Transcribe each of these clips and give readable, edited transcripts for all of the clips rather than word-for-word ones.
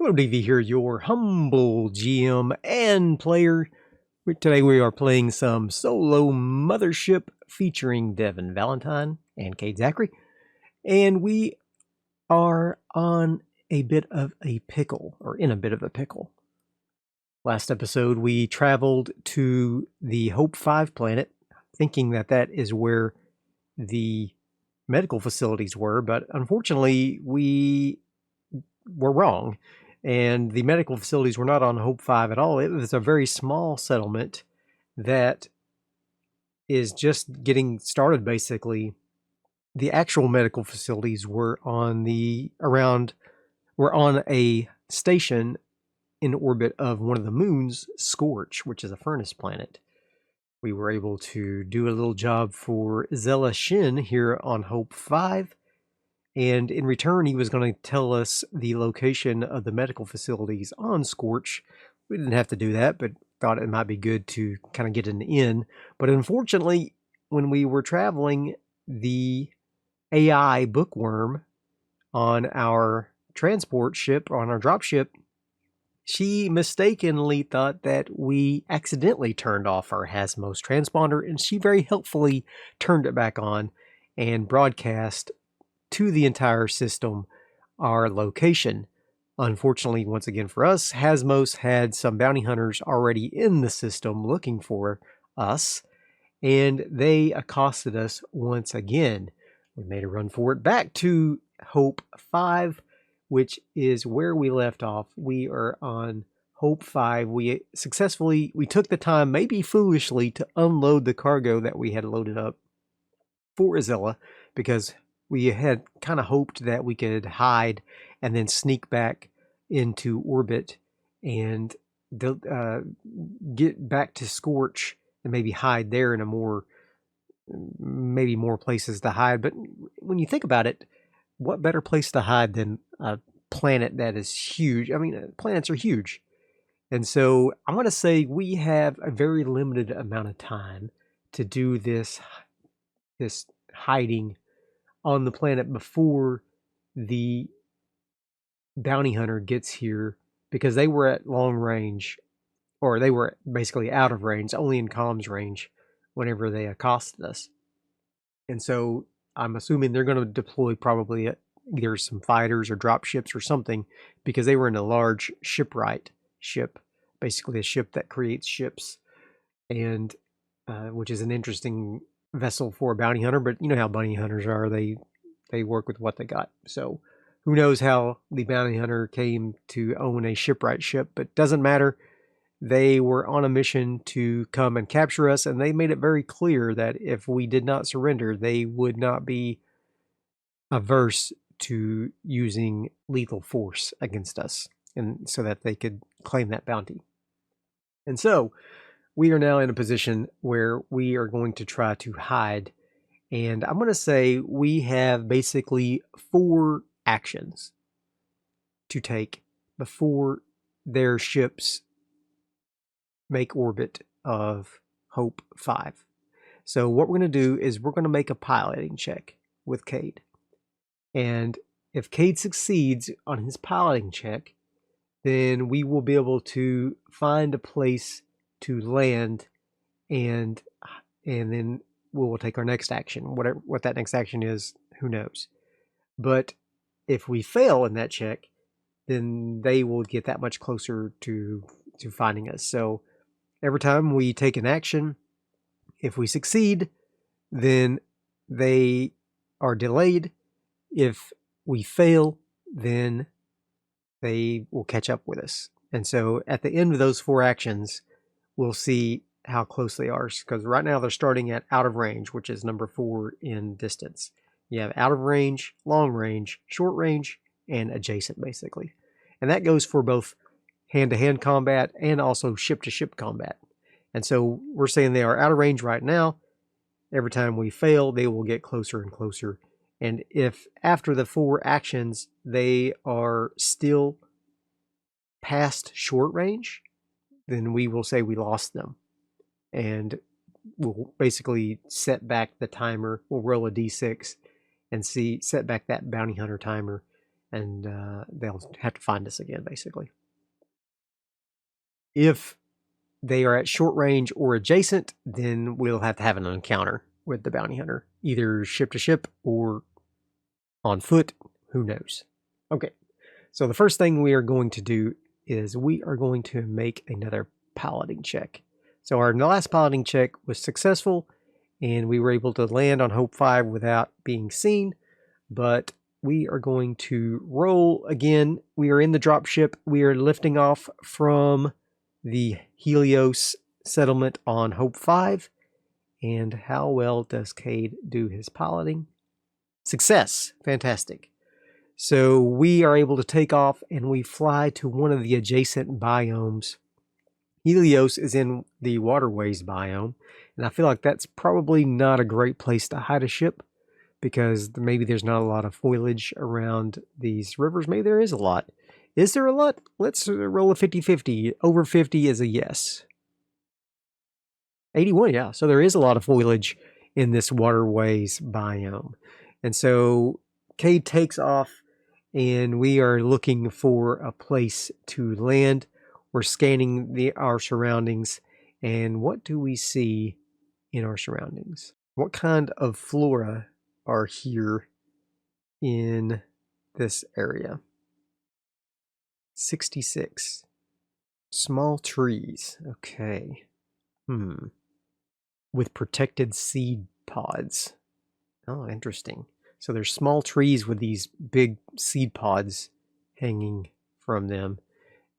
Hello, DV here, your humble GM and player. Today we are playing some solo Mothership featuring Devin Valentine and Cade Zachary. And we are on a bit of a pickle, or in a bit of a pickle. Last episode we traveled to the Hope 5 planet, thinking that that is where the medical facilities were, but unfortunately we were wrong. And the medical facilities were not on Hope 5 at all. It was a very small settlement that is just getting started, basically. The actual medical facilities were on a station in orbit of one of the moons, Scorch, which is a furnace planet. We were able to do a little job for Zella Shin here on Hope 5. And in return, he was going to tell us the location of the medical facilities on Scorch. We didn't have to do that, but thought it might be good to kind of get an in. But unfortunately, when we were traveling, the AI bookworm on our transport ship, on our drop ship, she mistakenly thought that we accidentally turned off our Hasmos transponder, and she very helpfully turned it back on and broadcast to the entire system our location. Unfortunately, once again for us, Hasmos had some bounty hunters already in the system looking for us, and they accosted us once again. We made a run for it back to Hope 5, which is where we left off. We are on Hope 5. We took the time, maybe foolishly, to unload the cargo that we had loaded up for Azella, because we had kind of hoped that we could hide and then sneak back into orbit and get back to Scorch and maybe hide there in maybe more places to hide. But when you think about it, what better place to hide than a planet that is huge? I mean, planets are huge. And so I'm going to say we have a very limited amount of time to do this hiding on the planet before the bounty hunter gets here, because they were at long range, or they were basically out of range, only in comms range whenever they accosted us. And so I'm assuming they're going to deploy probably either some fighters or drop ships or something, because they were in a large shipwright ship, basically a ship that creates ships, and which is an interesting vessel for a bounty hunter. But you know how bounty hunters are, they work with what they got. So who knows how the bounty hunter came to own a shipwright ship, but doesn't matter. They were on a mission to come and capture us, and they made it very clear that if we did not surrender, they would not be averse to using lethal force against us, and so that they could claim that bounty. And so we are now in a position where we are going to try to hide. And I'm going to say we have basically 4 actions to take before their ships make orbit of Hope 5. So what we're going to do is we're going to make a piloting check with Cade. And if Cade succeeds on his piloting check, then we will be able to find a place to land, and then we will take our next action. What that next action is, who knows. But if we fail in that check, then they will get that much closer to finding us. So every time we take an action, if we succeed, then they are delayed. If we fail, then they will catch up with us. And so at the end of those 4 actions, we'll see how close they are, because right now they're starting at out of range, which is number 4 in distance. You have out of range, long range, short range, and adjacent, basically. And that goes for both hand-to-hand combat and also ship-to-ship combat. And so we're saying they are out of range right now. Every time we fail, they will get closer and closer. And if after the 4 actions they are still past short range, then we will say we lost them. And we'll basically set back the timer. We'll roll a d6 and set back that bounty hunter timer. and they'll have to find us again, basically. If they are at short range or adjacent, then we'll have to have an encounter with the bounty hunter, either ship to ship or on foot. Who knows? Okay, so the first thing we are going to do is we are going to make another piloting check. So our last piloting check was successful, and we were able to land on Hope 5 without being seen, but we are going to roll again. We are in the dropship. We are lifting off from the Helios settlement on Hope 5. And how well does Cade do his piloting? Success. Fantastic. So we are able to take off and we fly to one of the adjacent biomes. Helios is in the waterways biome, and I feel like that's probably not a great place to hide a ship, because maybe there's not a lot of foliage around these rivers. Maybe there is a lot. Is there a lot? Let's roll a 50-50. Over 50 is a yes. 81, yeah. So there is a lot of foliage in this waterways biome. And so Cade takes off, and we are looking for a place to land. We're scanning our surroundings, and what do we see in our surroundings? What kind of flora are here in this area? 66. Small trees. Okay. With protected seed pods. Oh, interesting. So there's small trees with these big seed pods hanging from them.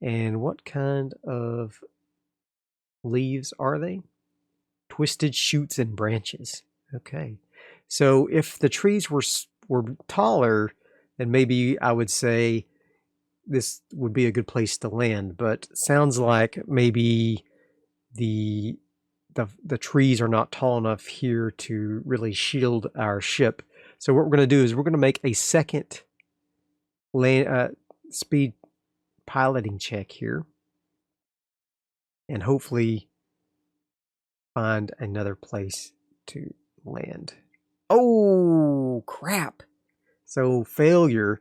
And what kind of leaves are they? Twisted shoots and branches. Okay. So if the trees were taller, then maybe I would say this would be a good place to land. But sounds like maybe the trees are not tall enough here to really shield our ship. So what we're going to do is we're going to make a second speed piloting check here, and hopefully find another place to land. Oh, crap. So failure,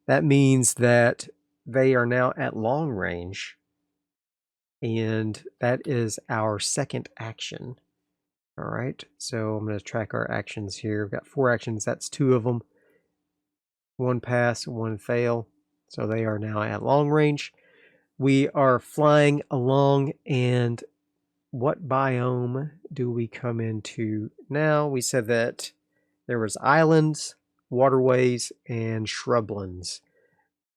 that means that they are now at long range, and that is our second action. All right, so I'm going to track our actions here. We've got 4 actions. That's 2 of them. 1 pass, 1 fail. So they are now at long range. We are flying along, and what biome do we come into now? We said that there was islands, waterways, and shrublands.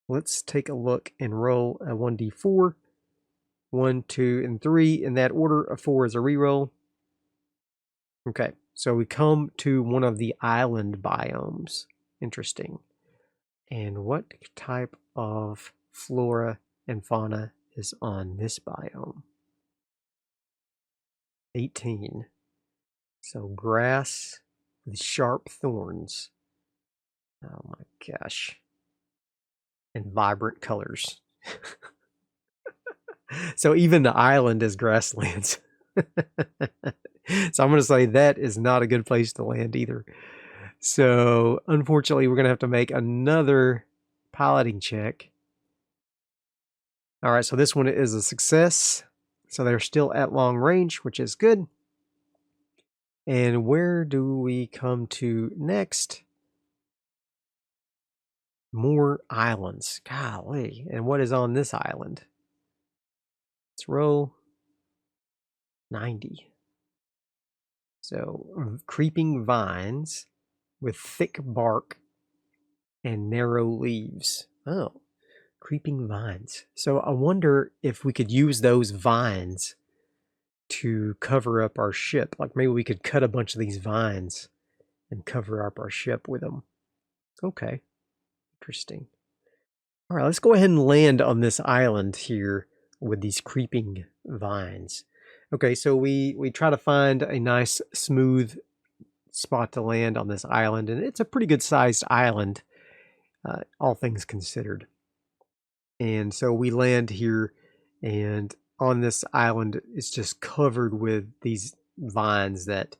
Let's take a look and roll a 1d4. 1, 2, and 3 in that order. A 4 is a reroll. Okay, so we come to one of the island biomes. Interesting. And what type of flora and fauna is on this biome? 18. So grass with sharp thorns. Oh my gosh. And vibrant colors. So even the island is grasslands. So I'm going to say that is not a good place to land either. So unfortunately, we're going to have to make another piloting check. All right, so this one is a success. So they're still at long range, which is good. And where do we come to next? More islands. Golly. And what is on this island? Let's roll 90. So creeping vines with thick bark and narrow leaves. Oh, creeping vines. So I wonder if we could use those vines to cover up our ship. Like maybe we could cut a bunch of these vines and cover up our ship with them. Okay, interesting. All right, let's go ahead and land on this island here with these creeping vines. Okay, so we try to find a nice smooth spot to land on this island, and it's a pretty good sized island, all things considered. And so we land here, and on this island it's just covered with these vines that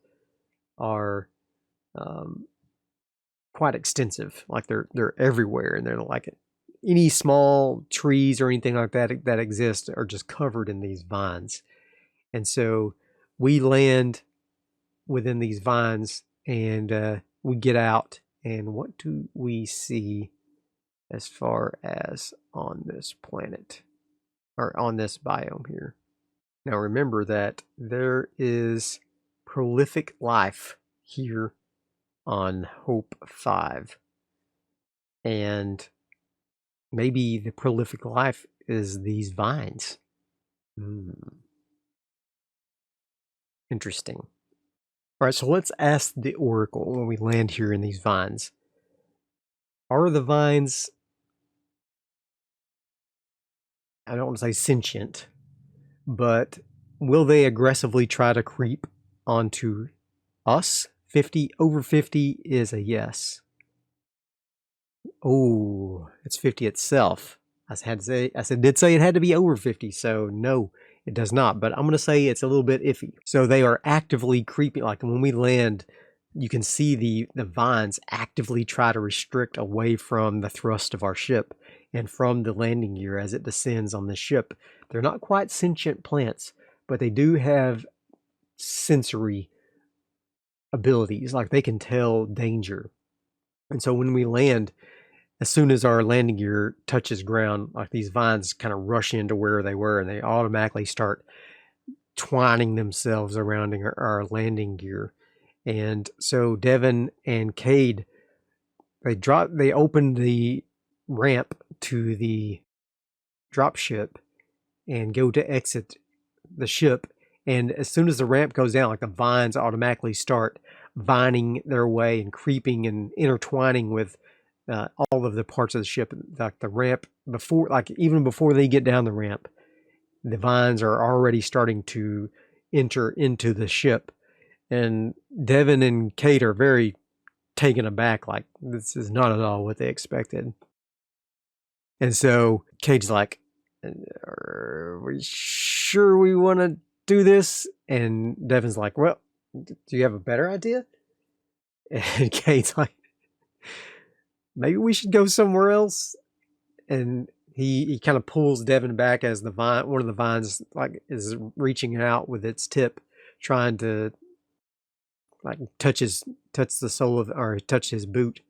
are quite extensive. Like they're everywhere, and they're like any small trees or anything like that that exist are just covered in these vines. And so we land within these vines, and we get out, and what do we see as far as on this planet, or on this biome here? Now remember that there is prolific life here on Hope 5, and maybe the prolific life is these vines. Interesting. All right, so let's ask the Oracle when we land here in these vines. Are the vines, I don't want to say sentient, but will they aggressively try to creep onto us? 50 over 50 is a yes. Oh, it's 50 itself. I did say it had to be over 50, so no, it does not. But I'm going to say it's a little bit iffy. So they are actively creeping. Like when we land, you can see the vines actively try to restrict away from the thrust of our ship and from the landing gear as it descends on the ship. They're not quite sentient plants, but they do have sensory abilities. Like they can tell danger. And so when we land, as soon as our landing gear touches ground, like these vines kind of rush into where they were, and they automatically start twining themselves around our landing gear. And so Devin and Cade, they opened the ramp to the drop ship and go to exit the ship. And as soon as the ramp goes down, like the vines automatically start vining their way and creeping and intertwining with all of the parts of the ship. Like the ramp, even before they get down the ramp, the vines are already starting to enter into the ship. And Devin and Kate are very taken aback, like this is not at all what they expected. And so Kate's like, are we sure we want to do this? And Devin's like, well, do you have a better idea? And Kate's like, maybe we should go somewhere else. And he kind of pulls Devin back as one of the vines like is reaching out with its tip, trying to like touch the sole of, or touch his boot.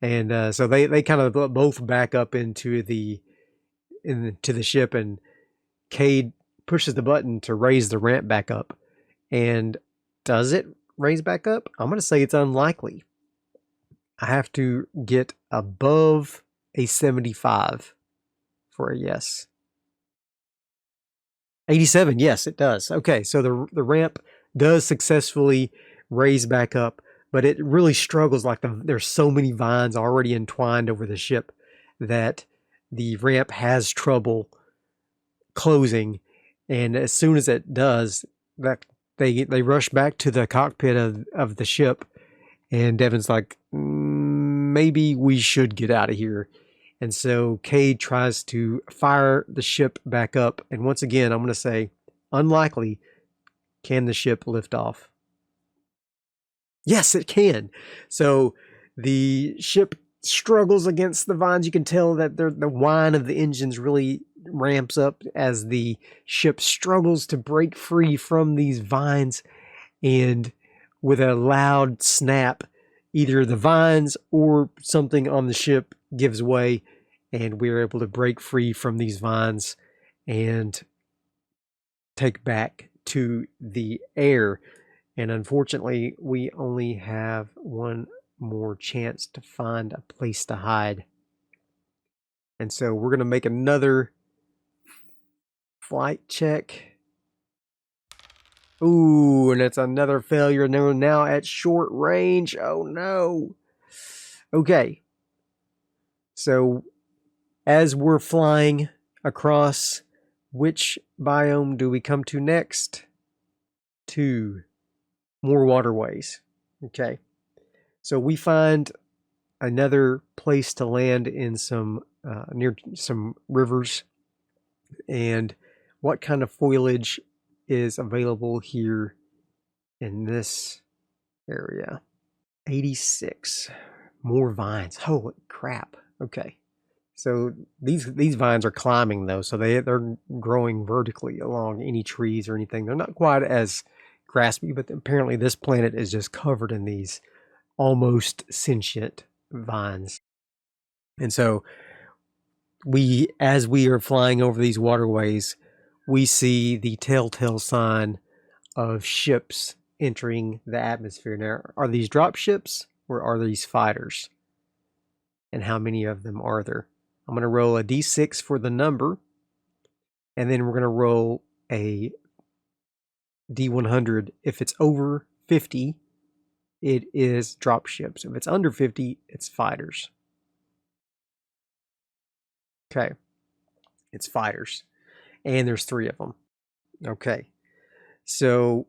And so they kind of both back up into the ship, and Cade pushes the button to raise the ramp back up. And does it raise back up? I'm going to say it's unlikely. I have to get above a 75 for a yes. 87, yes, it does. Okay, so the ramp does successfully raise back up, but it really struggles. Like there's so many vines already entwined over the ship that the ramp has trouble closing. And as soon as it does, that they rush back to the cockpit of the ship, and Devin's like, maybe we should get out of here. And so Cade tries to fire the ship back up. And once again, I'm going to say, unlikely, can the ship lift off? Yes, it can. So the ship struggles against the vines. You can tell that the whine of the engines really ramps up as the ship struggles to break free from these vines. And with a loud snap, either the vines or something on the ship gives way, and we're able to break free from these vines and take back to the air. And unfortunately, we only have one more chance to find a place to hide. And so we're going to make another flight check. Ooh, and it's another failure. And we're now at short range. Oh no. Okay. So as we're flying across, which biome do we come to next? 2 more waterways. Okay. So we find another place to land in some near some rivers. And what kind of foliage is available here in this area? 86. More vines. Holy crap. Okay. So these vines are climbing though, so they're growing vertically along any trees or anything. They're not quite as graspy, but apparently this planet is just covered in these almost sentient vines. And so as we are flying over these waterways, we see the telltale sign of ships entering the atmosphere. Now, are these drop ships or are these fighters? And how many of them are there? I'm going to roll a d6 for the number, and then we're going to roll a d100. If it's over 50, it is drop ships. If it's under 50, it's fighters. Okay. It's fighters. And there's 3 of them. Okay. So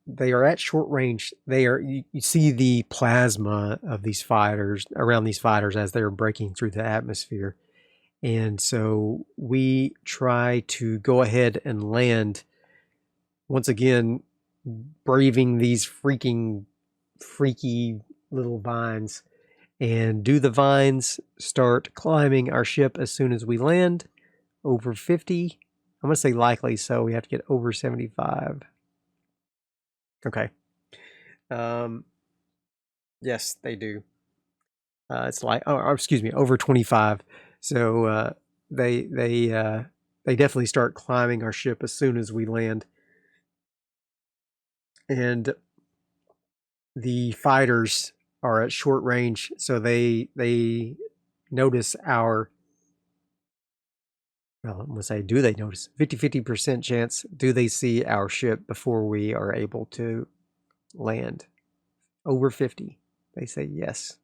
they are at short range. You see the plasma of these fighters around these fighters as they're breaking through the atmosphere. And so we try to go ahead and land, once again, braving these freaky little vines. And do the vines start climbing our ship as soon as we land? Over 50? I'm going to say likely, so we have to get over 75. Okay. Yes, they do. It's like, excuse me, over 25. So they definitely start climbing our ship as soon as we land. And the fighters are at short range, so they notice our, well, I'm going to say, do they notice? 50% chance, do they see our ship before we are able to land? Over 50. They say yes.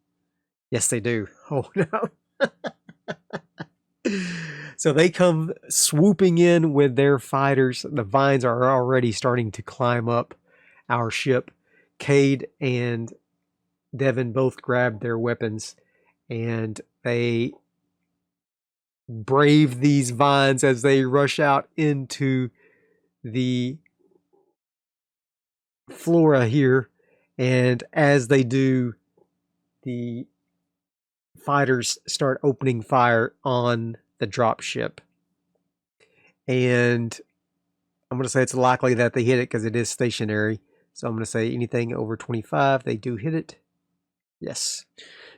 Yes, they do. Oh, no. So they come swooping in with their fighters. The vines are already starting to climb up our ship. Cade and Devin both grabbed their weapons, and they brave these vines as they rush out into the flora here. And as they do, the fighters start opening fire on the drop ship. And I'm going to say it's likely that they hit it because it is stationary. So I'm going to say anything over 25, they do hit it. Yes.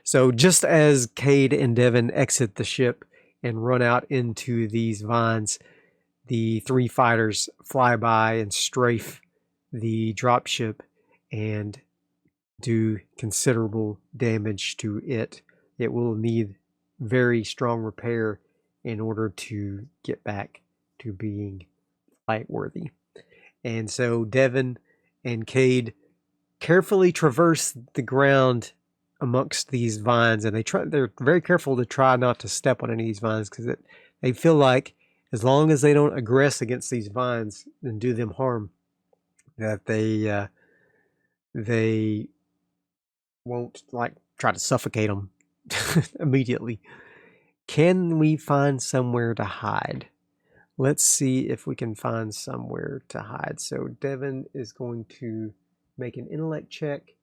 So just as Cade and Devin exit the ship and run out into these vines, the 3 fighters fly by and strafe the dropship and do considerable damage to it. It will need very strong repair in order to get back to being flight worthy. And so Devin and Cade carefully traverse the ground amongst these vines, and they're very careful to try not to step on any of these vines, because they feel like as long as they don't aggress against these vines and do them harm, that they won't like try to suffocate them immediately. Can we find somewhere to hide? Let's see if we can find somewhere to hide. So Devin is going to make an intellect check.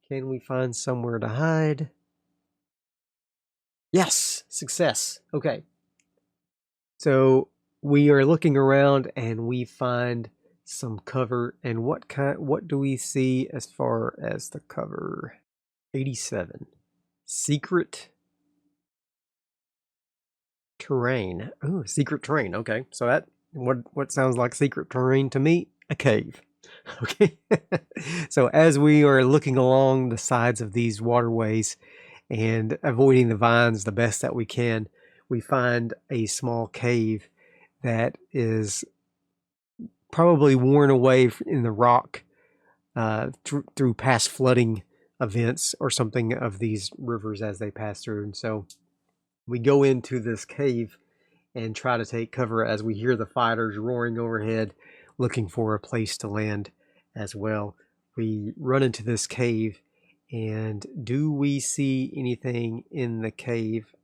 Can we find somewhere to hide? Yes, success. Okay. So we are looking around and we find some cover. And what do we see as far as the cover? 87. Secret terrain. Oh, secret terrain. Okay. So that what sounds like secret terrain to me? A cave. Okay. So as we are looking along the sides of these waterways and avoiding the vines the best that we can, we find a small cave that is probably worn away in the rock through past flooding events or something of these rivers as they pass through. And so we go into this cave and try to take cover as we hear the fighters roaring overhead, looking for a place to land as well. We run into this cave, and do we see anything in the cave?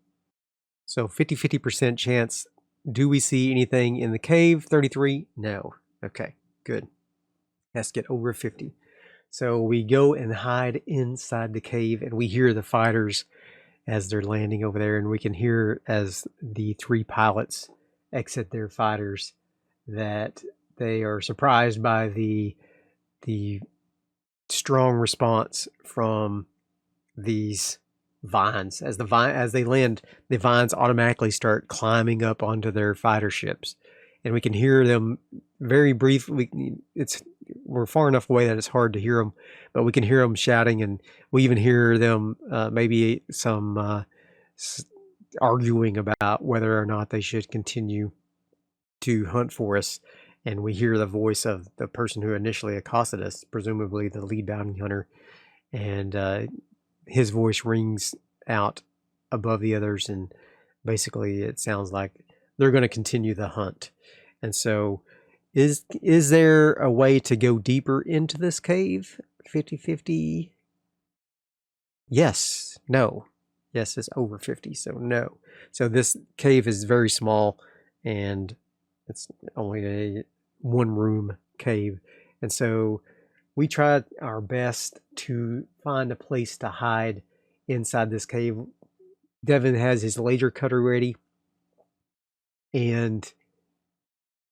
So 50% chance. Do we see anything in the cave? 33? No. Okay, good. Has to get over 50. So we go and hide inside the cave, and we hear the fighters as they're landing over there, and we can hear as the 3 pilots exit their fighters that they are surprised by the strong response from these vines. As they land, the vines automatically start climbing up onto their fighter ships, and we can hear them very briefly. We're far enough away that it's hard to hear them, but we can hear them shouting, and we even hear them maybe some arguing about whether or not they should continue to hunt for us. And we hear the voice of the person who initially accosted us, presumably the lead bounty hunter, and his voice rings out above the others, and basically it sounds like they're going to continue the hunt. And so is there a way to go deeper into this cave? 50-50? Yes. No. Yes is over 50, so no. So this cave is very small, and it's only a one-room cave. And so we tried our best to find a place to hide inside this cave. Devin has his laser cutter ready, and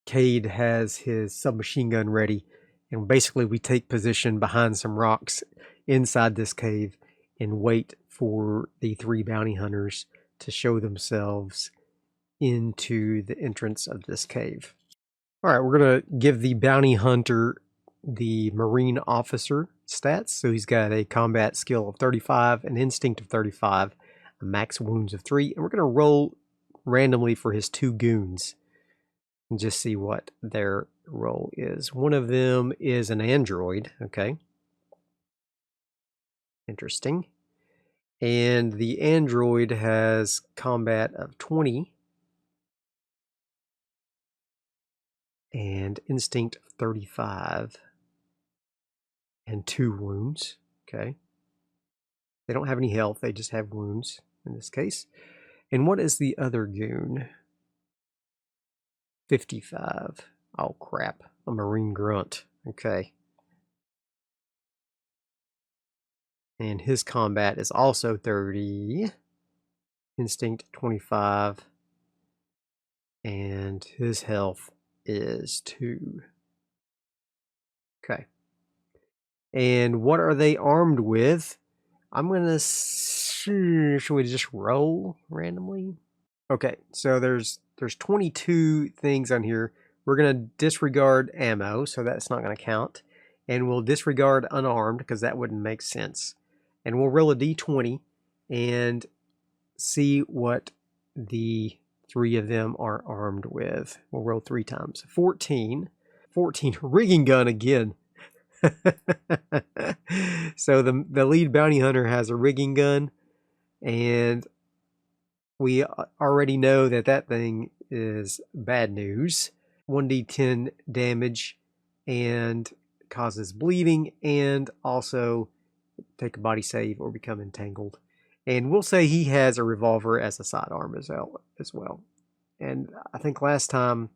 Cade has his submachine gun ready. And basically we take position behind some rocks inside this cave and wait for the 3 bounty hunters to show themselves into the entrance of this cave. All right, we're going to give the bounty hunter the Marine officer stats. So he's got a combat skill of 35, an instinct of 35, a max wounds of 3, and we're going to roll randomly for his 2 goons and just see what their roll is. One of them is an android, okay. Interesting. And the android has combat of 20 and instinct of 35 and 2 wounds, okay. They don't have any health, they just have wounds in this case. And what is the other goon? 55. Oh crap, a Marine grunt, okay. And his combat is also 30, instinct 25, and his health is 2. Okay. And what are they armed with? I'm gonna, should we just roll randomly? Okay, so there's 22 things on here. We're gonna disregard ammo, so that's not gonna count. And we'll disregard unarmed, because that wouldn't make sense. And we'll roll a d20 and see what the 3 of them are armed with. We'll roll 3 times. 14. 14. Rigging gun again. So the lead bounty hunter has a rigging gun, and we already know that that thing is bad news. 1d10 damage and causes bleeding, and also take a body save or become entangled. And we'll say he has a revolver as a sidearm as well. And I think last time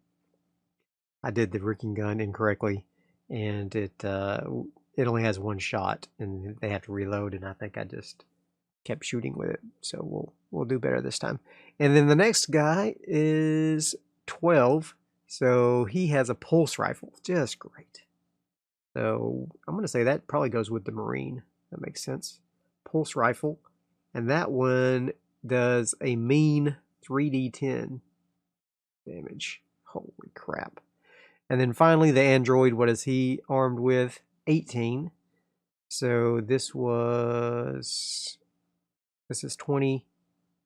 I did the rigging gun incorrectly, and it only has 1 shot, and they have to reload. And I think I just kept shooting with it. So we'll do better this time. And then the next guy is 12, so he has a pulse rifle. Just great. So I'm going to say that probably goes with the Marine. That makes sense. Pulse rifle. And that one does a mean 3d10 damage. Holy crap. And then finally the android, what is he armed with? 18. So this is 20,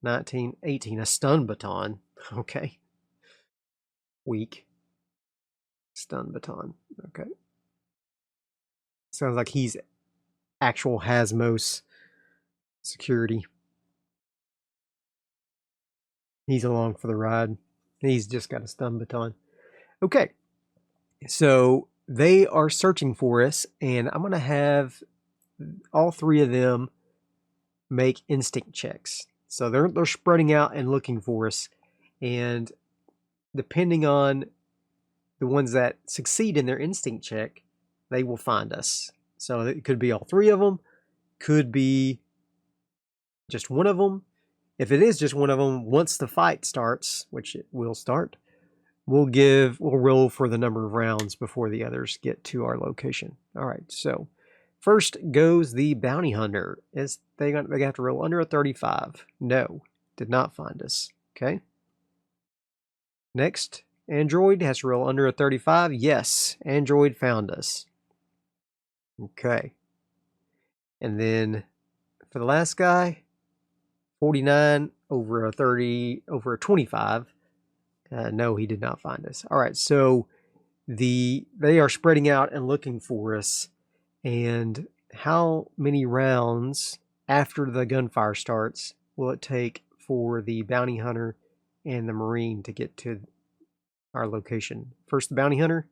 19, 18. A stun baton. Okay. Weak. Stun baton. Okay. Sounds like he's actual Hasmos security. He's along for the ride. He's just got a stun baton. Okay. So they are searching for us, and I'm going to have all 3 of them make instinct checks. So they're spreading out and looking for us, and depending on the ones that succeed in their instinct check, they will find us. So it could be all 3 of them, could be just one of them, If it is just one of them, once the fight starts, which it will start, we'll roll for the number of rounds before the others get to our location. All right, so first goes the bounty hunter. They have to roll under a 35. No, did not find us. Okay. Next, android has to roll under a 35. Yes, android found us. Okay. And then for the last guy, 49 over a 30 over a 25. No, he did not find us. All right, so they are spreading out and looking for us. And how many rounds after the gunfire starts will it take for the bounty hunter and the Marine to get to our location? First, the bounty hunter,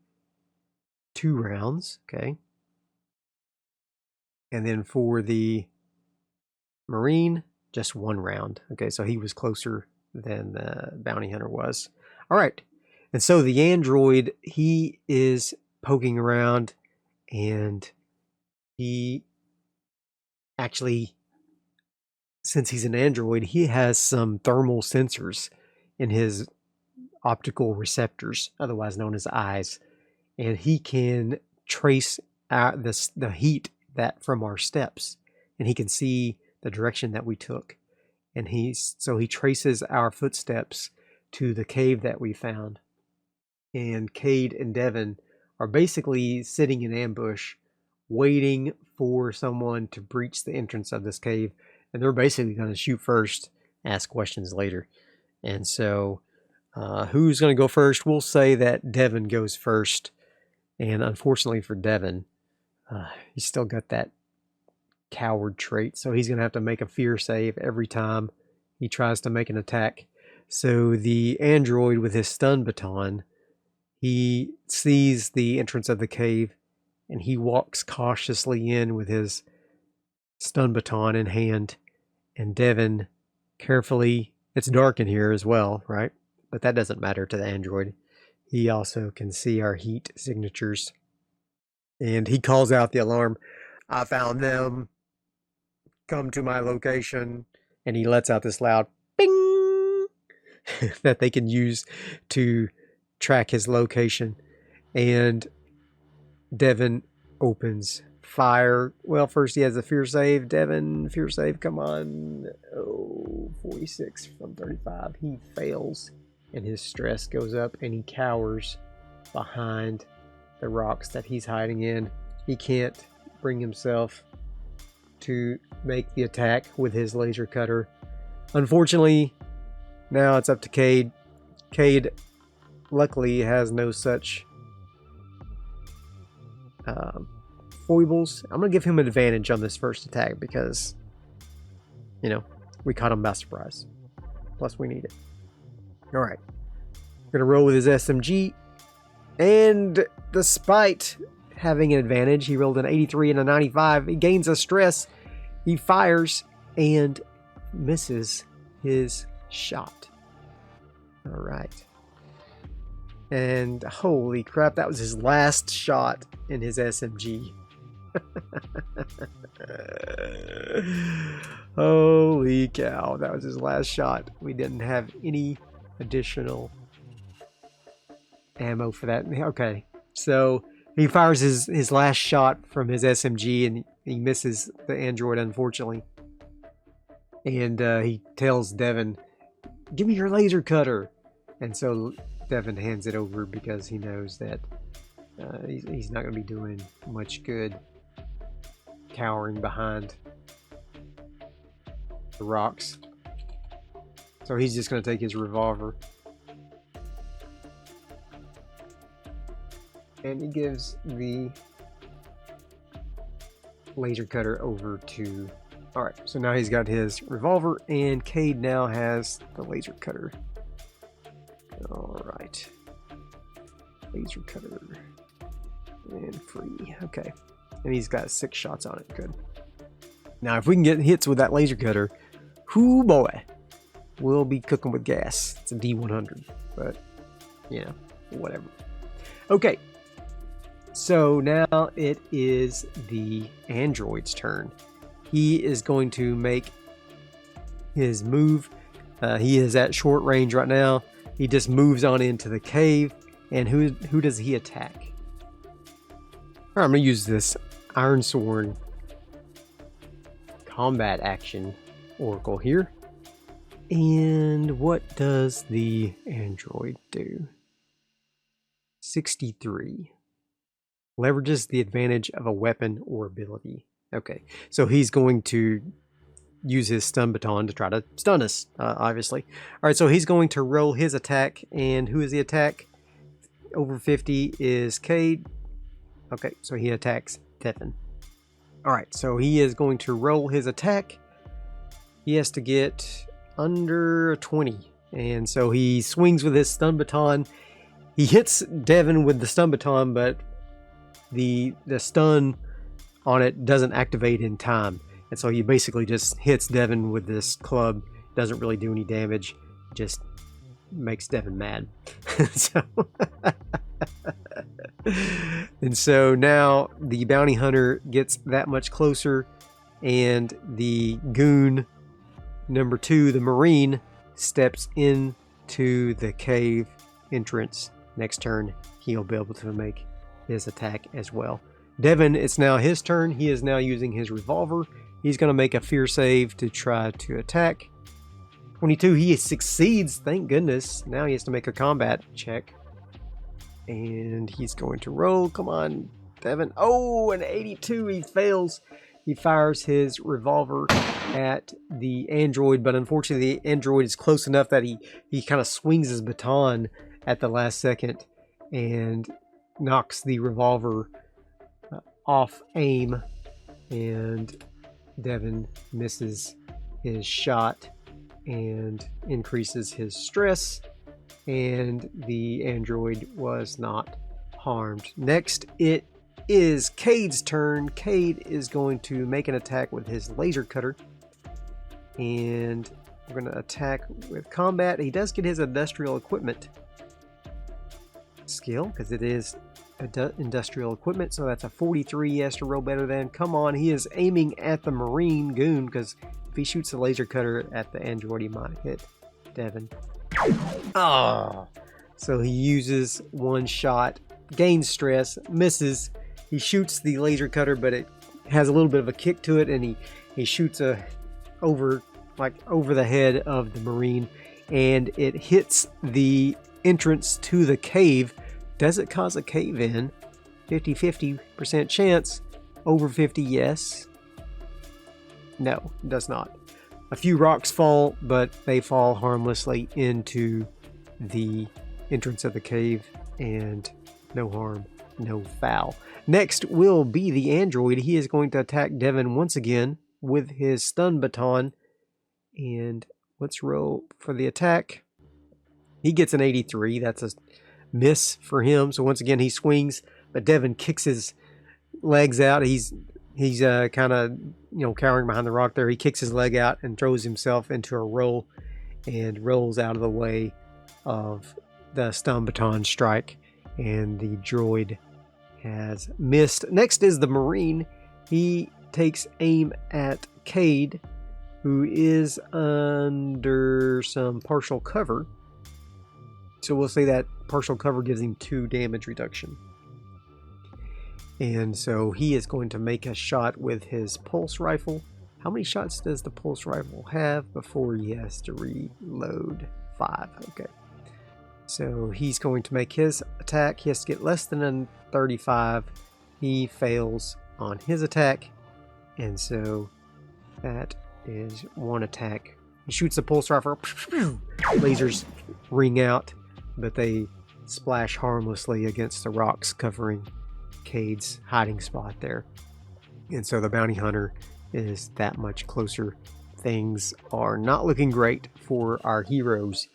2 rounds, okay. And then for the Marine, just 1 round. Okay, so he was closer than the bounty hunter was. All right, and so the android, he is poking around, and he actually, since he's an android, he has some thermal sensors in his optical receptors, otherwise known as eyes, and he can trace the heat that from our steps, and he can see the direction that we took, and he traces our footsteps to the cave that we found. And Cade and Devin are basically sitting in ambush, waiting for someone to breach the entrance of this cave, and they're basically going to shoot first, ask questions later. And so who's going to go first? We'll say that Devin goes first, and unfortunately for Devin, he's still got that coward trait, so he's going to have to make a fear save every time he tries to make an attack. So the android with his stun baton, he sees the entrance of the cave, and he walks cautiously in with his stun baton in hand. And Devin carefully, it's dark in here as well, right? But that doesn't matter to the android. He also can see our heat signatures. And he calls out the alarm. I found them. Come to my location. And he lets out this loud bing that they can use to track his location. And Devin opens fire. Well, first he has a fear save. Devin, fear save, come on. Oh, 46 from 35. He fails, and his stress goes up, and he cowers behind the rocks that he's hiding in. He can't bring himself to make the attack with his laser cutter. Unfortunately, now it's up to Cade. Cade, luckily, has no such foibles. I'm going to give him an advantage on this first attack because, we caught him by surprise. Plus, we need it. All right. We're going to roll with his SMG. And despite having an advantage, he rolled an 83 and a 95. He gains a stress. He fires and misses his shot. All right. And holy crap, that was his last shot in his SMG. Holy cow, that was his last shot. We didn't have any additional ammo for that. Okay, so he fires his last shot from his SMG, and he misses the android, unfortunately. And he tells Devin, give me your laser cutter. And so Devin hands it over because he knows that he's not going to be doing much good cowering behind the rocks. So he's just going to take his revolver. And he gives the laser cutter over to... Alright, so now he's got his revolver, and Cade now has the laser cutter. Alright. Laser cutter. And free. Okay. And he's got 6 shots on it. Good. Now, if we can get hits with that laser cutter, whoo boy, we'll be cooking with gas. It's a D100, but, whatever. Okay. So now it is the android's turn. He is going to make his move He is at short range right now. He just moves on into the cave. And who does he attack? All right, I'm going to use this Iron Sword combat action oracle here. And what does the android do? 63. Leverages the advantage of a weapon or ability. Okay, so he's going to use his stun baton to try to stun us, obviously. All right, so he's going to roll his attack. And who is the attack? Over 50 is Cade. Okay, so he attacks Devin. All right, so he is going to roll his attack. He has to get under 20. And so he swings with his stun baton. He hits Devin with the stun baton, but the stun on it doesn't activate in time. And so he basically just hits Devin with this club. Doesn't really do any damage. Just makes Devin mad. And so now the bounty hunter gets that much closer, and the goon number 2, the Marine, steps into the cave entrance. Next turn, he'll be able to make his attack as well. Devin, it's now his turn. He is now using his revolver. He's going to make a fear save to try to attack. 22, he succeeds, thank goodness. Now he has to make a combat check. And he's going to roll. Come on, Devin. Oh, an 82, he fails. He fires his revolver at the android, but unfortunately the android is close enough that he kind of swings his baton at the last second and knocks the revolver off aim, and Devin misses his shot and increases his stress, and the android was not harmed. Next, it is Cade's turn. Cade is going to make an attack with his laser cutter, and we're going to attack with combat. He does get his industrial equipment skill because it is industrial equipment, so that's a 43. He has to roll better than. Come on, he is aiming at the Marine goon, because if he shoots the laser cutter at the android, he might hit Devin. Oh, so he uses one shot, gains stress, misses. He shoots the laser cutter, but it has a little bit of a kick to it, and he shoots over the head of the Marine, and it hits the entrance to the cave. Does it cause a cave-in? 50% chance. Over 50, yes. No, it does not. A few rocks fall, but they fall harmlessly into the entrance of the cave, and no harm, no foul. Next will be the android. He is going to attack Devin once again with his stun baton. And let's roll for the attack. He gets an 83. That's a miss for him. So once again, he swings, but Devin kicks his legs out. He's kind of, cowering behind the rock there. He kicks his leg out and throws himself into a roll and rolls out of the way of the stun baton strike, and the droid has missed. Next is the Marine. He takes aim at Cade, who is under some partial cover. So we'll say that partial cover gives him 2 damage reduction. And so he is going to make a shot with his pulse rifle. How many shots does the pulse rifle have before he has to reload? 5. Okay. So he's going to make his attack. He has to get less than a 35. He fails on his attack. And so that is one attack. He shoots the pulse rifle. Lasers ring out, but they splash harmlessly against the rocks covering Cade's hiding spot there. And so the bounty hunter is that much closer. Things are not looking great for our heroes.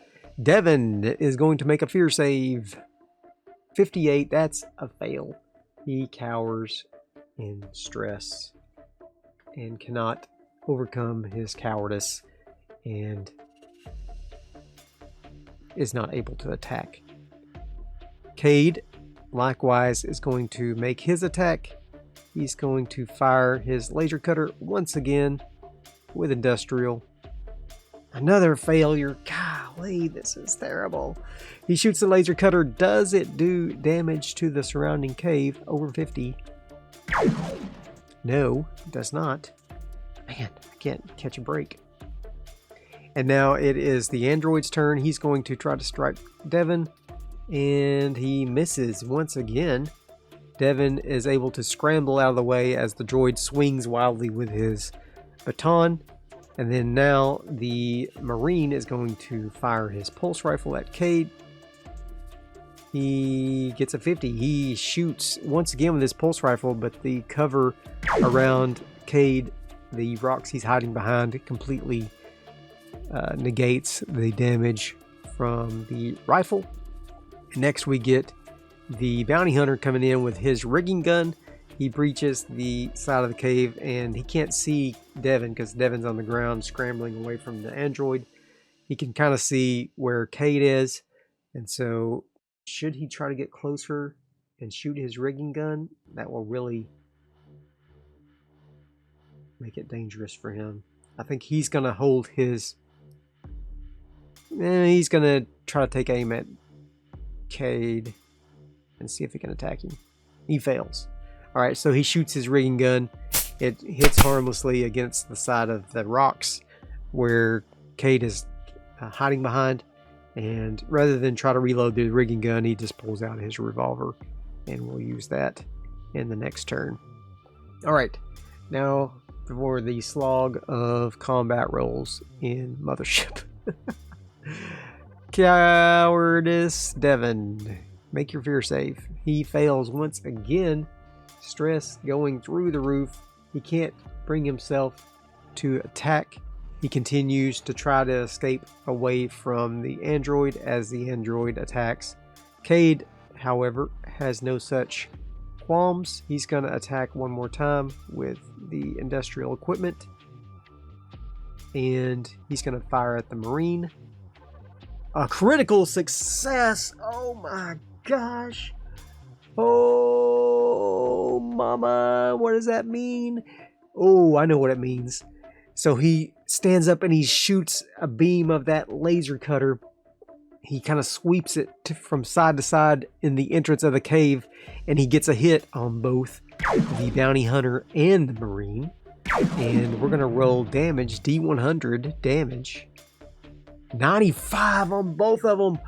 Devin is going to make a fear save. 58, that's a fail. He cowers in stress and cannot overcome his cowardice and is not able to attack. Cade, likewise, is going to make his attack. He's going to fire his laser cutter once again with industrial. Another failure. Golly, this is terrible. He shoots the laser cutter. Does it do damage to the surrounding cave? Over 50. No, it does not. Man, I can't catch a break. And now it is the android's turn. He's going to try to strike Devin. And he misses once again. Devin is able to scramble out of the way as the droid swings wildly with his baton. And then now the Marine is going to fire his pulse rifle at Cade. He gets a 50. He shoots once again with his pulse rifle, but the cover around Cade, the rocks he's hiding behind, completely negates the damage from the rifle. Next we get the bounty hunter coming in with his rigging gun. He breaches the side of the cave and he can't see Devin because Devin's on the ground scrambling away from the android. He can kind of see where Cade is, and so should he try to get closer and shoot his rigging gun, that will really make it dangerous for him. I think he's going to hold his... he's going to try to take aim at Cade and see if he can attack him. He fails. Alright, so he shoots his rigging gun. It hits harmlessly against the side of the rocks where Cade is hiding behind. And rather than try to reload the rigging gun, he just pulls out his revolver. And we'll use that in the next turn. Alright, now for the slog of combat rolls in Mothership. Cowardice Devin. Make your fear save. He fails once again. Stress going through the roof. He can't bring himself to attack. He continues to try to escape away from the android as the android attacks. Cade, however, has no such qualms. He's going to attack one more time with the industrial equipment. And he's going to fire at the Marine. A critical success! Oh my gosh! Oh, mama, what does that mean? Oh, I know what it means. So he stands up and he shoots a beam of that laser cutter. He kind of sweeps it from side to side in the entrance of the cave, and he gets a hit on both the bounty hunter and the Marine. And we're going to roll damage, D100 damage. 95 on both of them.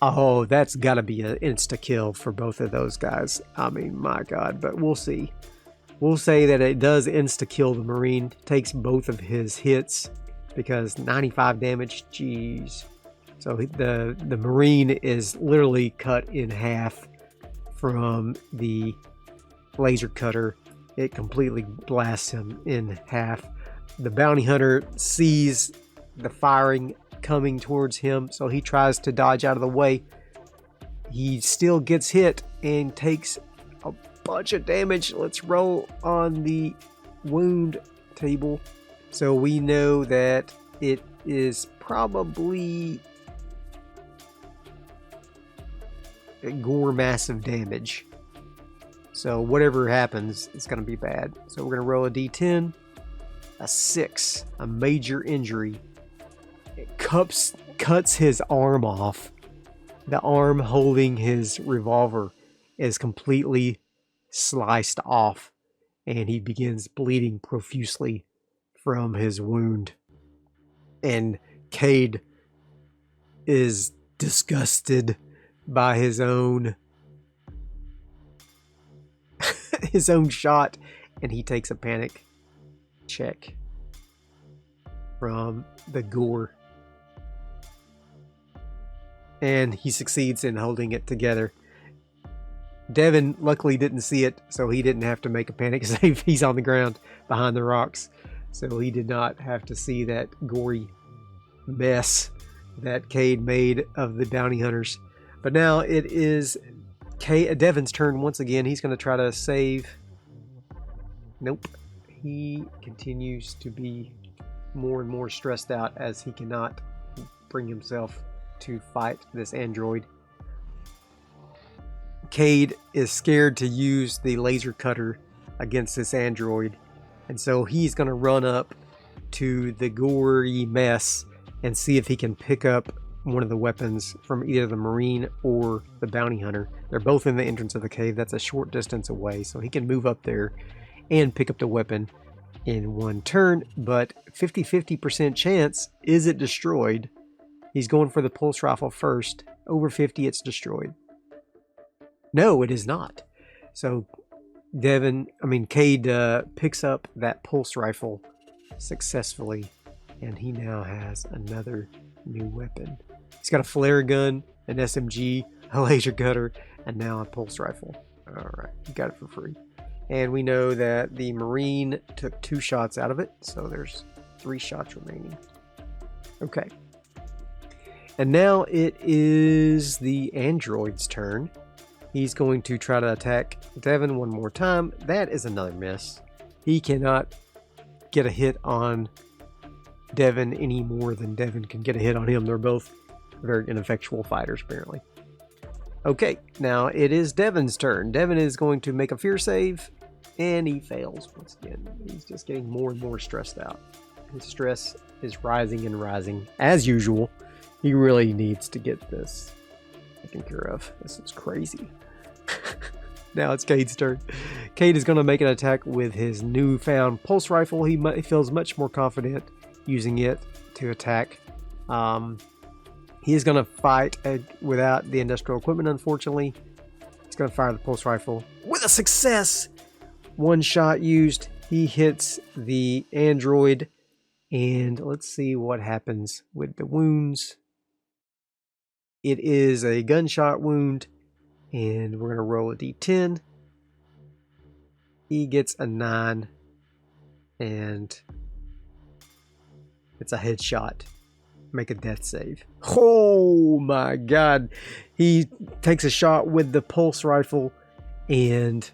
Oh, that's got to be an insta-kill for both of those guys. I mean, my God, but we'll see. We'll say that it does insta-kill the Marine. Takes both of his hits because 95 damage, jeez. So the Marine is literally cut in half from the laser cutter. It completely blasts him in half. The bounty hunter sees the firing coming towards him, so he tries to dodge out of the way. He still gets hit and takes a bunch of damage. Let's roll on the wound table. So we know that it is probably a gore massive damage. So whatever happens, it's going to be bad. So we're going to roll a d10. A 6. A major injury. It cuts his arm off. The arm holding his revolver is completely sliced off, and he begins bleeding profusely from his wound. And Cade is disgusted by his own shot, and he takes a panic check from the gore. And he succeeds in holding it together. Devin luckily didn't see it, so he didn't have to make a panic save. He's on the ground behind the rocks, so he did not have to see that gory mess that Cade made of the bounty hunters. But now it is Devin's turn once again. He's going to try to save. Nope. He continues to be more and more stressed out as he cannot bring himself to fight this android. Cade is scared to use the laser cutter against this android, and so he's going to run up to the gory mess and see if he can pick up one of the weapons from either the Marine or the Bounty Hunter. They're both in the entrance of the cave. That's a short distance away, so he can move up there and pick up the weapon in one turn, but 50-50% chance, is it destroyed? He's going for the pulse rifle first. Over 50, it's destroyed. No, it is not. So Cade picks up that pulse rifle successfully, and he now has another new weapon. He's got a flare gun, an SMG, a laser cutter, and now a pulse rifle. All right, he got it for free. And we know that the Marine took 2 shots out of it, so there's 3 shots remaining. Okay. And now it is the android's turn. He's going to try to attack Devin one more time. That is another miss. He cannot get a hit on Devin any more than Devin can get a hit on him. They're both very ineffectual fighters, apparently. Okay, now it is Devin's turn. Devin is going to make a fear save, and he fails once again. He's just getting more and more stressed out. His stress is rising and rising, as usual. He really needs to get this taken care of. This is crazy. Now it's Cade's turn. Cade is going to make an attack with his newfound pulse rifle. He feels much more confident using it to attack. He is going to fight without the industrial equipment, unfortunately. He's going to fire the pulse rifle with a success. 1 shot used. He hits the android. And let's see what happens with the wounds. It is a gunshot wound. And we're going to roll a d10. He gets a 9. And it's a headshot. Make a death save. Oh my god. He takes a shot with the pulse rifle and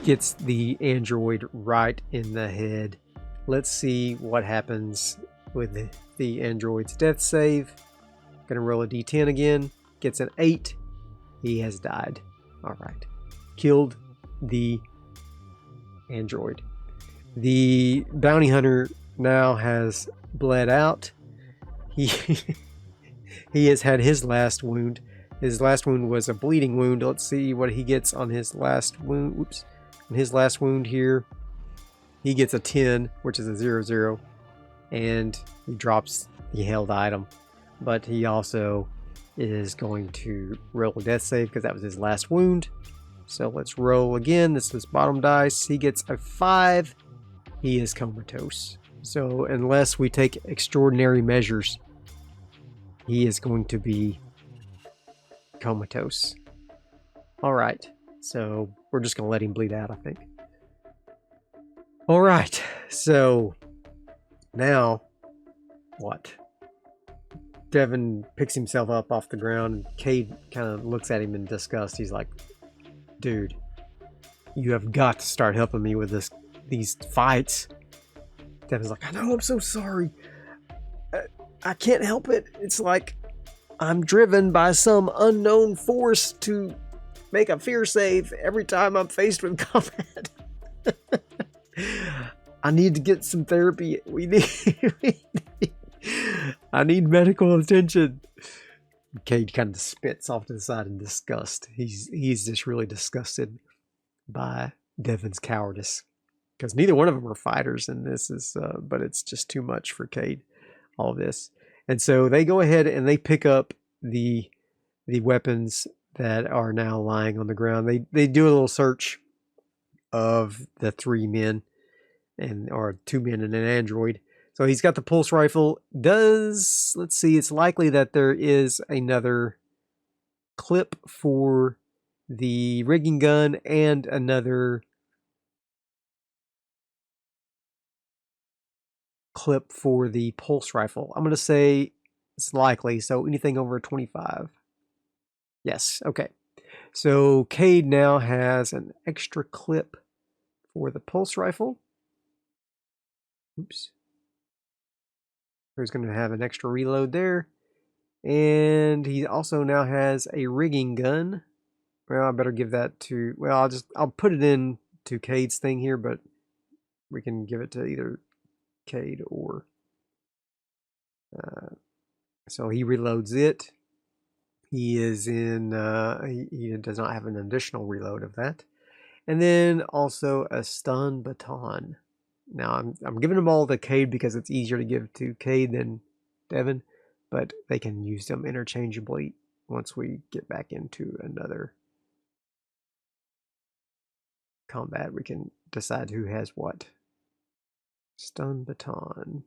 gets the android right in the head. Let's see what happens with the android's death save. Gonna roll a d10 again. Gets an 8. He has died. Alright. Killed the android. The bounty hunter now has bled out. He has had his last wound. His last wound was a bleeding wound. Let's see what he gets on his last wound. Oops. On his last wound here, he gets a 10, which is a 0-0. And he drops the held item. But he also is going to roll a death save because that was his last wound. So let's roll again. This is bottom dice. He gets a 5. He is comatose. So unless we take extraordinary measures, he is going to be comatose. Alright, so we're just going to let him bleed out, I think. Alright, so now what? Devin picks himself up off the ground. Cade kind of looks at him in disgust. He's like, dude, you have got to start helping me with these fights. Devin's like, I know, I'm so sorry. I can't help it. It's like I'm driven by some unknown force to make a fear save every time I'm faced with combat. I need to get some therapy. I need medical attention. Cade kind of spits off to the side in disgust. He's just really disgusted by Devin's cowardice. Because neither one of them are fighters, and this is, but it's just too much for Cade, all of this. And so they go ahead and they pick up the weapons that are now lying on the ground. They do a little search of the 3 men, or 2 men and an android. So he's got the pulse rifle. Let's see, it's likely that there is another clip for the rigging gun and another clip for the pulse rifle. I'm going to say it's likely, so anything over 25. Yes, okay. So Cade now has an extra clip for the pulse rifle. Oops. He's going to have an extra reload there. And he also now has a rigging gun. Well, I better give that to... Well, I'll put it in to Cade's thing here, but we can give it to either Cade ore. So he reloads it. He is in, he does not have an additional reload of that. And then also a stun baton. Now I'm giving them all to Cade because it's easier to give to Cade than Devin, but they can use them interchangeably once we get back into another combat. We can decide who has what. Stun baton.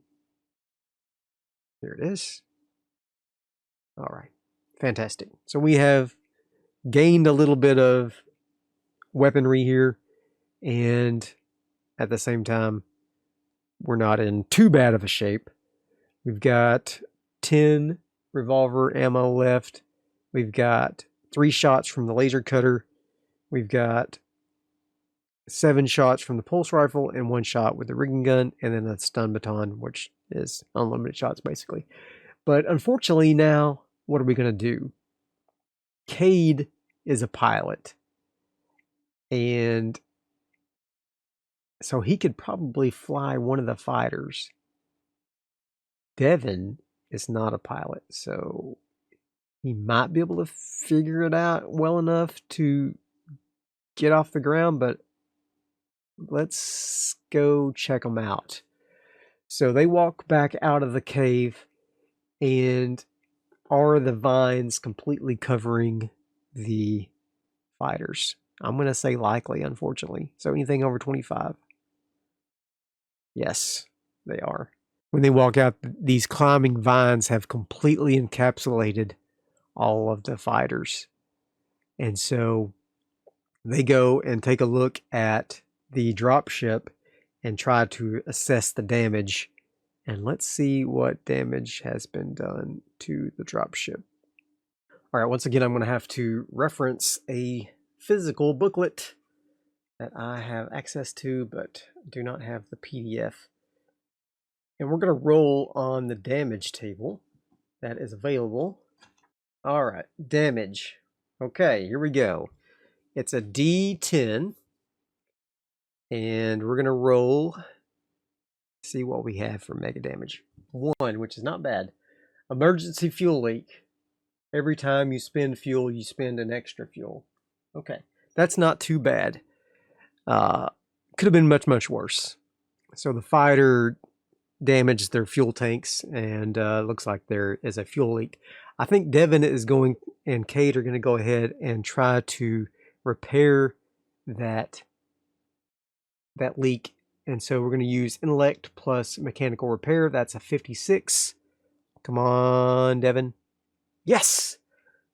Here it is. All right. Fantastic. So we have gained a little bit of weaponry here, and at the same time, we're not in too bad of a shape. We've got 10 revolver ammo left. We've got 3 shots from the laser cutter. We've got 7 shots from the pulse rifle and 1 shot with the rigging gun, and then a stun baton, which is unlimited shots basically. But unfortunately now, what are we going to do? Cade is a pilot, and so he could probably fly one of the fighters. Devin is not a pilot, so he might be able to figure it out well enough to get off the ground, but let's go check them out. So they walk back out of the cave, and are the vines completely covering the fighters? I'm going to say likely, unfortunately. So anything over 25? Yes, they are. When they walk out, these climbing vines have completely encapsulated all of the fighters. And so they go and take a look at the dropship and try to assess the damage. And let's see what damage has been done to the dropship. All right, once again, I'm going to have to reference a physical booklet that I have access to, but do not have the PDF. And we're going to roll on the damage table that is available. All right, damage. Okay, here we go. It's a D10, and we're going to roll, see what we have for mega damage. 1, which is not bad. Emergency fuel leak. Every time you spend fuel, you spend an extra fuel. Okay, that's not too bad. Could have been much, much worse. So the fighter damaged their fuel tanks, and looks like there is a fuel leak. I think Devin is going, and Cade are going to go ahead and try to repair that leak. And so we're going to use intellect plus mechanical repair. That's a 56. Come on, Devin. Yes!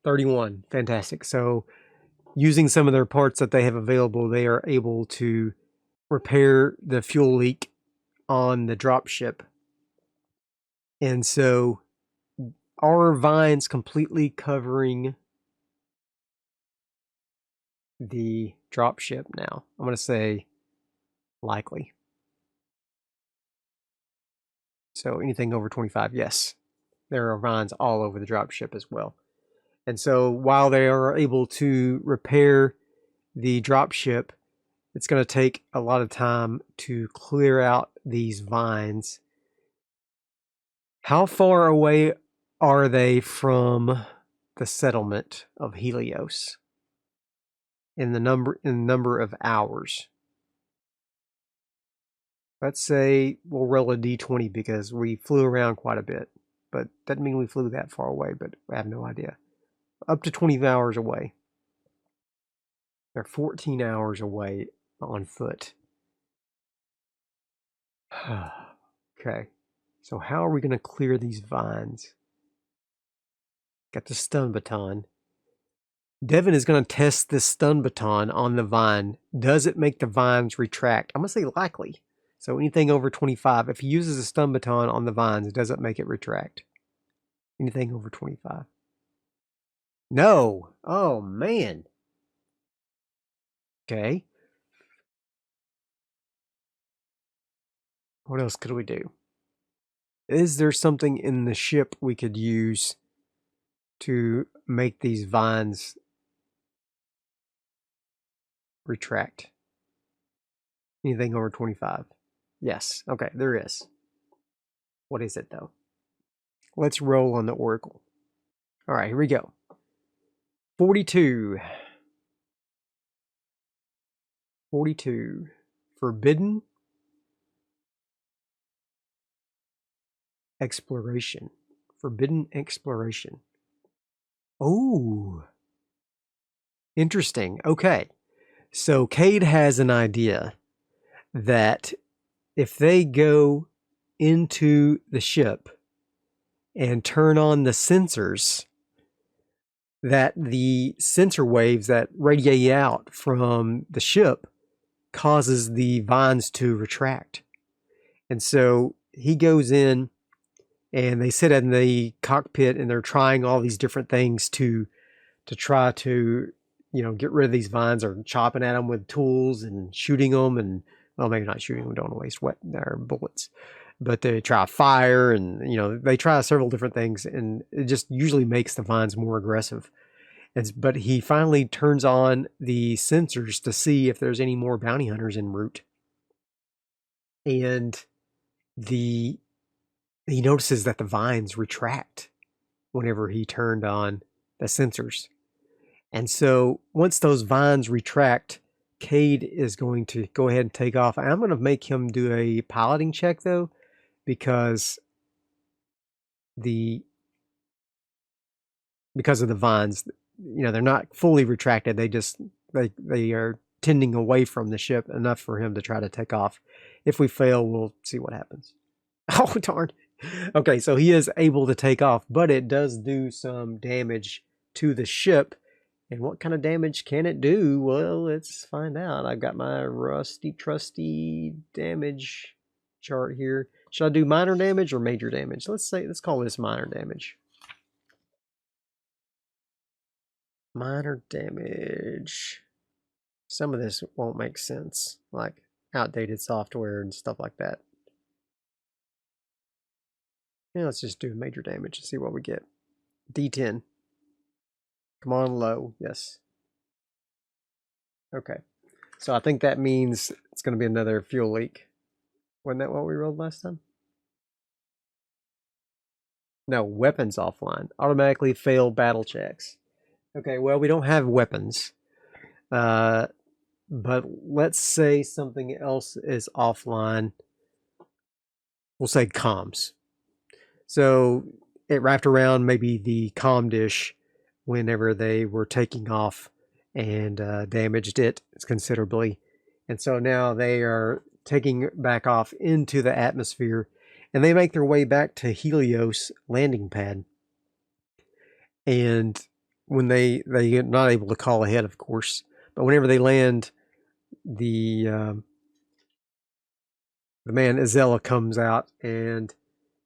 31. Fantastic. So using some of their parts that they have available, they are able to repair the fuel leak on the dropship. And so are vines completely covering the dropship now? I'm going to say likely. So anything over 25, yes. There are vines all over the dropship as well. And so while they are able to repair the dropship, it's going to take a lot of time to clear out these vines. How far away are they from the settlement of Helios in the number of hours? Let's say we'll roll a d20 because we flew around quite a bit, but doesn't mean we flew that far away, but I have no idea. Up to 20 hours away. They're 14 hours away on foot. Okay, so how are we going to clear these vines? Got the stun baton. Devin is going to test this stun baton on the vine. Does it make the vines retract? I'm going to say likely. So anything over 25. If he uses a stun baton on the vines, does it make it retract? Anything over 25. No. Oh, man. Okay. What else could we do? Is there something in the ship we could use to make these vines retract? Anything over 25? Yes. Okay, there is. What is it, though? Let's roll on the Oracle. All right, here we go. 42. 42. Forbidden exploration. Forbidden exploration. Oh, interesting. Okay. So Cade has an idea that if they go into the ship and turn on the sensors, that the sensor waves that radiate out from the ship causes the vines to retract. And so he goes in and they sit in the cockpit and they're trying all these different things to try to, get rid of these vines, or chopping at them with tools and shooting them, and well, maybe not shooting them, don't want to waste their bullets, but they try fire, and they try several different things, and it just usually makes the vines more aggressive. But he finally turns on the sensors to see if there's any more bounty hunters en route, and he notices that the vines retract whenever he turned on the sensors. And so once those vines retract, Cade is going to go ahead and take off. I'm going to make him do a piloting check, though, because of the vines, they're not fully retracted. They are tending away from the ship enough for him to try to take off. If we fail, we'll see what happens. Oh, darn. Okay, so he is able to take off, but it does do some damage to the ship. And what kind of damage can it do? Well, let's find out. I've got my rusty, trusty damage chart here. Should I do minor damage or major damage? Let's call this minor damage. Minor damage. Some of this won't make sense, like outdated software and stuff like that. Yeah, let's just do major damage and see what we get. D10. Come on, low. Yes. Okay. So I think that means it's going to be another fuel leak. Wasn't that what we rolled last time? No, weapons offline. Automatically fail battle checks. Okay, well, we don't have weapons. But let's say something else is offline. We'll say comms. So it wrapped around maybe the comm dish whenever they were taking off and damaged it considerably. And so now they are taking back off into the atmosphere, and they make their way back to Helios landing pad. And when they're not able to call ahead, of course, but whenever they land, the man Azella comes out, and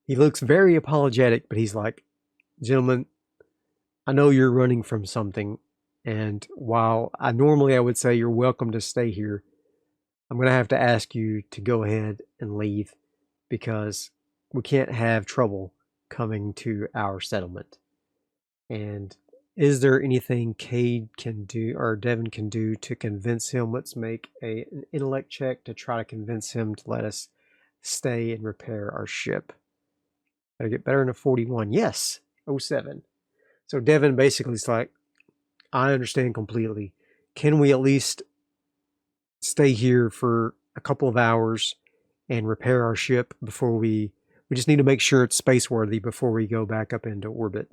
he looks very apologetic, but he's like, "Gentlemen, I know you're running from something, and while I would say you're welcome to stay here, I'm going to have to ask you to go ahead and leave, because we can't have trouble coming to our settlement. And is there anything Cade can do, or Devin can do, to convince him? Let's make an intellect check to try to convince him to let us stay and repair our ship. Gotta get better than a 41. Yes, 07. So Devin basically is like, I understand completely. Can we at least stay here for a couple of hours and repair our ship before we just need to make sure it's space worthy before we go back up into orbit?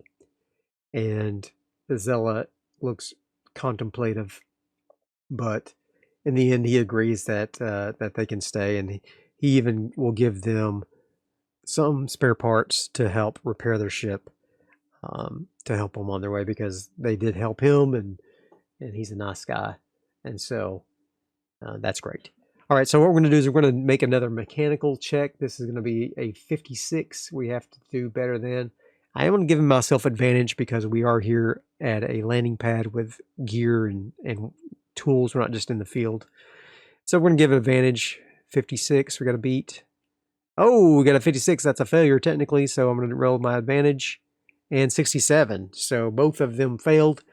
And Zella looks contemplative, but in the end he agrees that that they can stay, and he even will give them some spare parts to help repair their ship, to help them on their way, because they did help him, and he's a nice guy, and so that's great. All right, so what we're going to do is we're going to make another mechanical check. This is going to be a 56. We have to do better than. I am going to give myself advantage because we are here at a landing pad with gear and tools. We're not just in the field. So we're going to give it advantage. 56, we got to beat. Oh, we got a 56. That's a failure technically, so I'm going to roll my advantage. And 67. So both of them failed.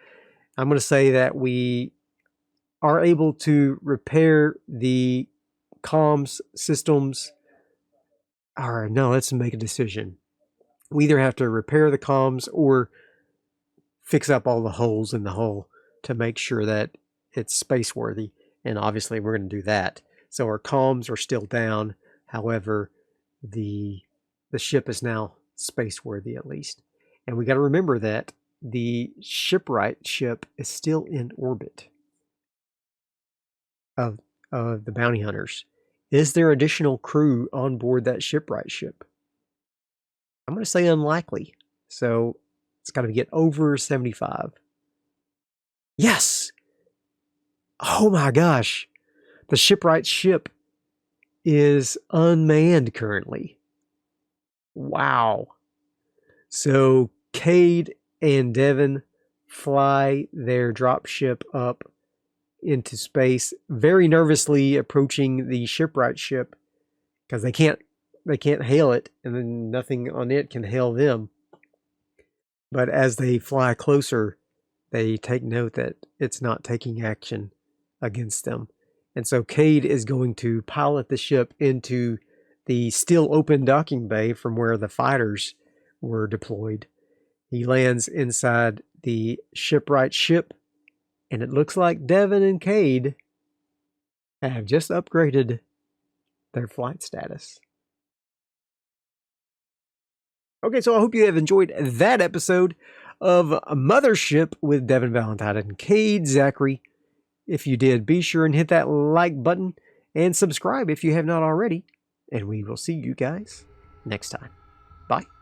I'm going to say that we are able to repair the comms systems all right, now let's make a decision. We either have to repair the comms or fix up all the holes in the hull to make sure that it's space worthy. And obviously we're going to do that. So our comms are still down. However, the ship is now space worthy at least. And we got to remember that the shipwright ship is still in orbit of the bounty hunters. Is there additional crew on board that shipwright ship? I'm going to say unlikely. So it's got to get over 75. Yes! Oh my gosh. The shipwright ship is unmanned currently. Wow. So Cade and Devin fly their dropship up into space, very nervously approaching the shipwright ship because they can't hail it, and then nothing on it can hail them. But as they fly closer, they take note that it's not taking action against them. And so Cade is going to pilot the ship into the still open docking bay from where the fighters were deployed. He lands inside the shipwright ship, and it looks like Devin and Cade have just upgraded their flight status. Okay, so I hope you have enjoyed that episode of Mothership with Devin Valentine and Cade Zachary. If you did, be sure and hit that like button and subscribe if you have not already. And we will see you guys next time. Bye.